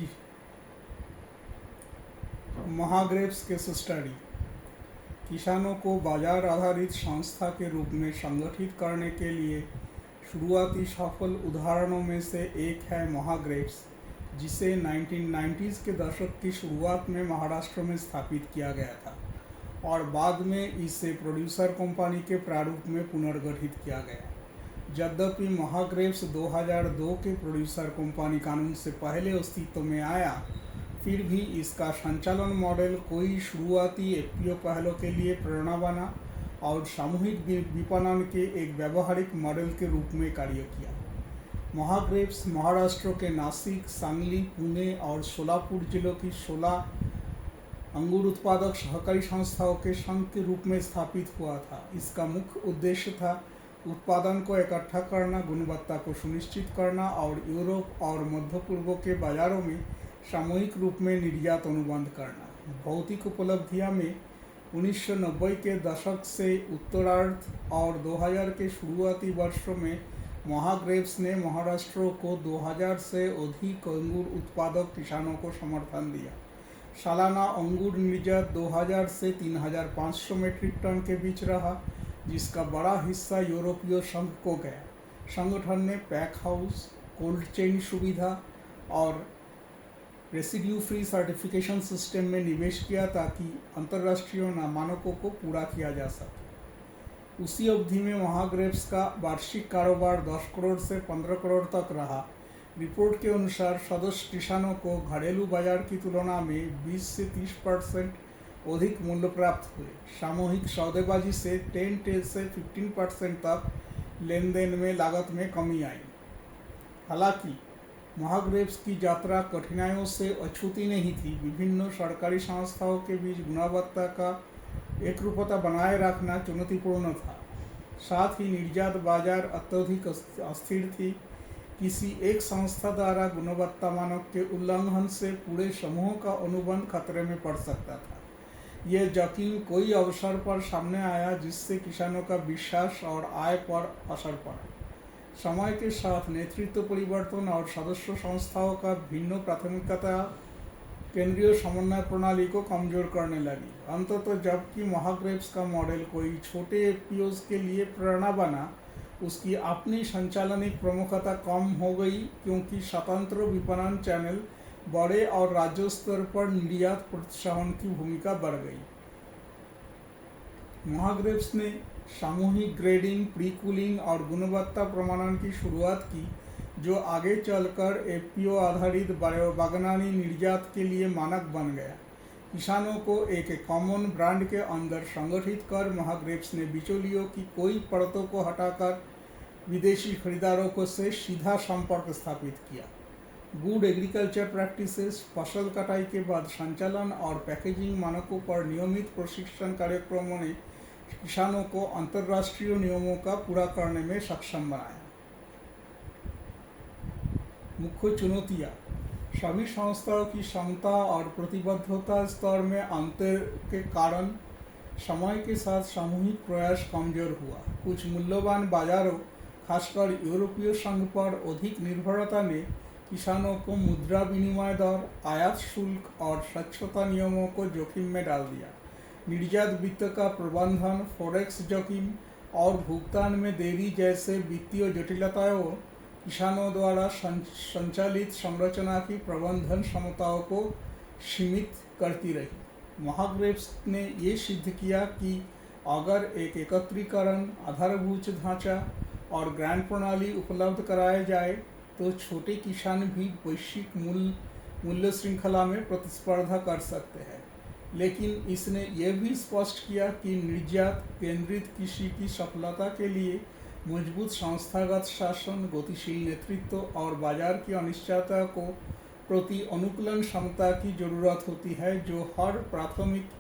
कि महाग्रेव्स case study किसानों को बाजार आधारित संस्था के रूप में संगठित करने के लिए शुरुआती सफल उदाहरणों में से एक है महाग्रेव्स, जिसे 1990s के दशक की शुरुआत में महाराष्ट्र में स्थापित किया गया था और बाद में इसे प्रोड्यूसर कंपनी के प्रारूप में पुनर्गठित किया गया। यद्यपि महाग्रेव्स 2002 के प्रोड्यूसर कंपनी कानून से पहले अस्तित्व में आया, फिर भी इसका संचालन मॉडल कोई शुरुआती एफपीओ पहलों के लिए प्रेरणा बना और सामूहिक विपणन के एक व्यावहारिक मॉडल के रूप में कार्य किया। महाग्रेव्स महाराष्ट्र के नासिक, सांगली, पुणे और सोलापुर जिलों की 16 अंगूर उत्पादक सहकारी संस्थाओं के संघ के रूप में स्थापित हुआ था। इसका मुख्य उद्देश्य था उत्पादन को इकट्ठा करना, गुणवत्ता को सुनिश्चित करना और यूरोप और मध्य पूर्व के बाजारों में सामूहिक रूप में निर्यात अनुबंध करना। भौतिक उपलब्धियां में 1990 के दशक से उत्तरार्ध और 2000 के शुरुआती वर्षों में महाग्रेव्स ने महाराष्ट्र को 2000 से अधिक अंगूर उत्पादक किसानों को समर्थन दिया। सालाना अंगूर निर्यात 2000 से 3500 मीट्रिक टन के बीच रहा, जिसका बड़ा हिस्सा यूरोपीय संघ को गया। संगठन ने पैक हाउस, कोल्ड चेन सुविधा और रेसिड्यू फ्री सर्टिफिकेशन सिस्टम में निवेश किया ताकि अंतर्राष्ट्रीय मानकों को पूरा किया जा सके। उसी अवधि में महाग्रेव्स का वार्षिक कारोबार 10 करोड़ से 15 करोड़ तक रहा। रिपोर्ट के अनुसार सदस्य किसानों को घरेलू बाजार की तुलना में 20 से 30% अधिक मूल्य प्राप्त हुए। सामूहिक सौदेबाजी से 10 से 15% तक लेन देन में लागत में कमी आई। हालांकि महाग्रेव्स की यात्रा कठिनाइयों से अछूती नहीं थी। विभिन्न सरकारी संस्थाओं के बीच गुणवत्ता का एकरूपता बनाए रखना चुनौतीपूर्ण था। साथ ही निर्यात बाजार अत्यधिक अस्थिर थी। किसी एक संस्था द्वारा गुणवत्ता मानक के उल्लंघन से पूरे समूह का अनुबंध खतरे में पड़ सकता था। यह जोखिम कोई अवसर पर सामने आया जिससे किसानों का विश्वास और आय पर असर पड़ा। समय के साथ नेतृत्व परिवर्तन और सदस्य संस्थाओं का भिन्न प्राथमिकता केंद्रीय समन्वय प्रणाली को कमजोर करने लगी। अंततः जबकि महाग्रेव्स का मॉडल कोई छोटे एफपीओज के लिए प्रेरणा बना, उसकी अपनी संचालनिक प्रमुखता कम हो गई क्योंकि स्वतंत्र विपणन चैनल बड़े और राज्य स्तर पर निर्यात प्रोत्साहन की भूमिका बढ़ गई। महाग्रेव्स ने सामूहिक ग्रेडिंग, प्री कूलिंग और गुणवत्ता प्रमाणन की शुरुआत की, जो आगे चलकर एफपीओ आधारित बागवानी निर्यात के लिए मानक बन गया। किसानों को एक कॉमन ब्रांड के अंदर संगठित कर महाग्रेव्स ने बिचौलियों की कोई परतों को हटाकर विदेशी खरीदारों को से सीधा संपर्क स्थापित किया। गुड एग्रीकल्चर प्रैक्टिसेस, फसल कटाई के बाद संचालन और पैकेजिंग मानकों पर नियमित प्रशिक्षण कार्यक्रमों ने किसानों को अंतर्राष्ट्रीय नियमों का पूरा करने में सक्षम बनाया। मुख्य चुनौतियां: सभी संस्थाओं की क्षमता और प्रतिबद्धता स्तर में अंतर के कारण समय के साथ सामूहिक प्रयास कमजोर हुआ। कुछ मूल्यवान बाजारों, खासकर यूरोपीय संघ पर अधिक निर्भरता ने किसानों को मुद्रा विनिमय दर, आयात शुल्क और स्वच्छता नियमों को जोखिम में डाल दिया। निर्यात वित्त का प्रबंधन, फॉरेक्स जोखिम और भुगतान में देरी जैसे वित्तीय जटिलताओं किसानों द्वारा संचालित संरचना की प्रबंधन क्षमताओं को सीमित करती रही। महाग्रेव्स ने ये सिद्ध किया कि अगर एक एकत्रीकरण, आधारभूत ढांचा और ग्रांट प्रणाली उपलब्ध कराए जाए तो छोटे किसान भी वैश्विक मूल्य श्रृंखला में प्रतिस्पर्धा कर सकते हैं। लेकिन इसने यह भी स्पष्ट किया कि निर्यात केंद्रित कृषि की सफलता के लिए मजबूत संस्थागत शासन, गतिशील नेतृत्व और बाजार की अनिश्चितता को प्रति अनुकूलन क्षमता की जरूरत होती है, जो हर प्राथमिक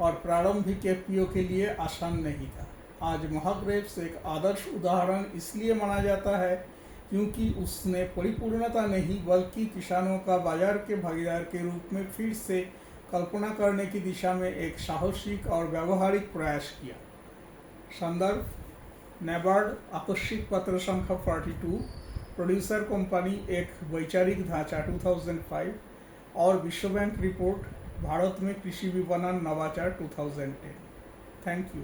और प्रारंभिक एफपीओ के लिए आसान नहीं था। आज महाग्रेव्स एक आदर्श उदाहरण इसलिए माना जाता है क्योंकि उसने परिपूर्णता नहीं बल्कि किसानों का बाजार के भागीदार के रूप में फिर से कल्पना करने की दिशा में एक साहसिक और व्यावहारिक प्रयास किया। संदर्भ: नेबार्ड आकस्मिक पत्र संख्या 42, प्रोड्यूसर कंपनी एक वैचारिक ढांचा 2005, और विश्व बैंक रिपोर्ट भारत में कृषि विपणन नवाचार 2010। Thank you.